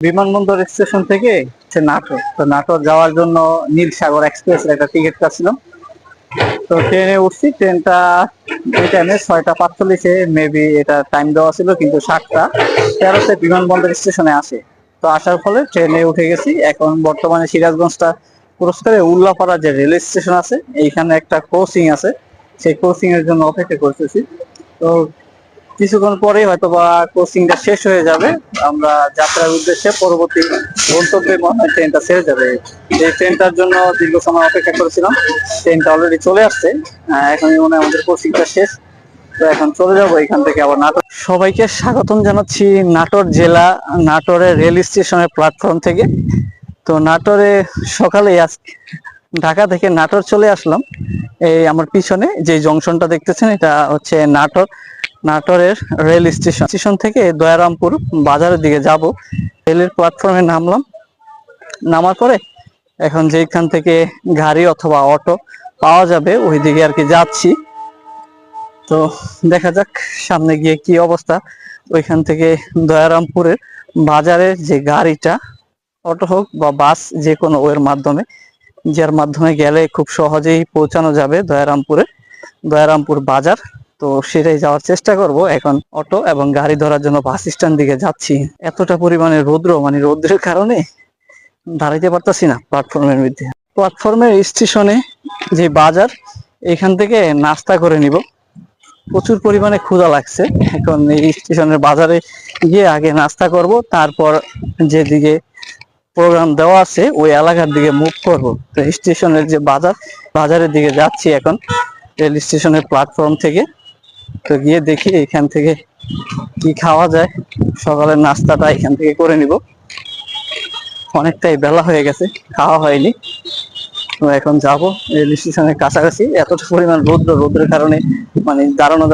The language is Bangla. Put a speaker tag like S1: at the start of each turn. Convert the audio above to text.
S1: বিমানবন্দর স্টেশন থেকে নাটোর, তো নাটোর যাওয়ার জন্য নীল সাগর এক্সপ্রেসের একটা টিকিট কাটছিলাম। তো ট্রেনে উঠছি, ট্রেনটা ওই টাইমে 6টা 45-এ মেবি এটা টাইম দেওয়া ছিল, কিন্তু 7টা 13-তে বিমানবন্দর স্টেশনে আসে। তো আসার ফলে ট্রেনে উঠে গেছি। এখন বর্তমানে সিরাজগঞ্জটা ক্রস করে উল্লাপাড়া যে রেল স্টেশন আছে, এইখানে একটা কোচিং আছে, সেই কোচিং এর জন্য অপেক্ষা করতেছি। তো কিছুক্ষণ পরেই হয়তো বা কোচিংটা শেষ হয়ে যাবে, আমরা যাত্রার উদ্দেশ্যে পরবর্তী গন্তব্যে মনে হয় ট্রেনটা ছেড়ে যাবে। এই ট্রেনটার জন্য দীর্ঘ সময় অপেক্ষা করেছিলাম, ট্রেনটা অলরেডি চলে আসছে। এখনই মনে হয় আমাদের কোচিংটা শেষ। তো এখন চলে যাবো এখান থেকে আবার নাটোর। সবাইকে স্বাগতম জানাচ্ছি নাটোর জেলা নাটোরের রেল স্টেশনের প্ল্যাটফর্ম থেকে। তো নাটোরে সকালে ঢাকা থেকে নাটোর চলে আসলাম। এই আমার পিছনে যে জংশনটা দেখতেছেন, এটা হচ্ছে নাটোরের রেল স্টেশন থেকে দয়ারামপুর বাজারের দিকে যাব। রেলের প্ল্যাটফর্মে নামলাম, নামার পরে এখন যেখান থেকে গাড়ি অথবা অটো পাওয়া যাবে ওই দিকে আর কি যাচ্ছি। তো দেখা যাক সামনে গিয়ে কি অবস্থা। ওইখান থেকে দয়ারামপুরের বাজারের যে গাড়িটা, অটো হোক বা বাস, যে কোনো এর মাধ্যমে, যার মাধ্যমে গেলে খুব সহজেই পৌঁছানো যাবে দয়ারামপুর বাজার। তো সেটাই যাওয়ার চেষ্টা করব। এখন অটো এবং গাড়ি ধরার জন্য বাস স্ট্যান্ড দিকে যাচ্ছি। এতটা পরিমাণে রৌদ্র, মানে রৌদ্রের কারণে দাঁড়াইতে পারতাছি না প্ল্যাটফর্মের মধ্যে। প্ল্যাটফর্মের স্টেশনে যে বাজার, এখান থেকে নাস্তা করে নিব। প্রচুর পরিমাণে ক্ষুধা লাগছে। এখন এই স্টেশনের বাজারে গিয়ে আগে নাস্তা করব, তারপর যেদিকে প্রোগ্রাম দেওয়া আছে ওই এলাকার দিকে মুভ করব। তো স্টেশনের যে বাজারের দিকে যাচ্ছি এখন রেল স্টেশনের প্ল্যাটফর্ম থেকে। তো গিয়ে দেখি এখান থেকে কি খাওয়া যায়। সকালের নাস্তাটা এখান থেকে করে নিব, অনেকটাই বেলা হয়ে গেছে, খাওয়া হয়নি। তো এখন যাব রেল স্টেশনের কাছাকাছি। এতটা পরিমাণ রৌদ্রের কারণে মানে দাঁড়ানো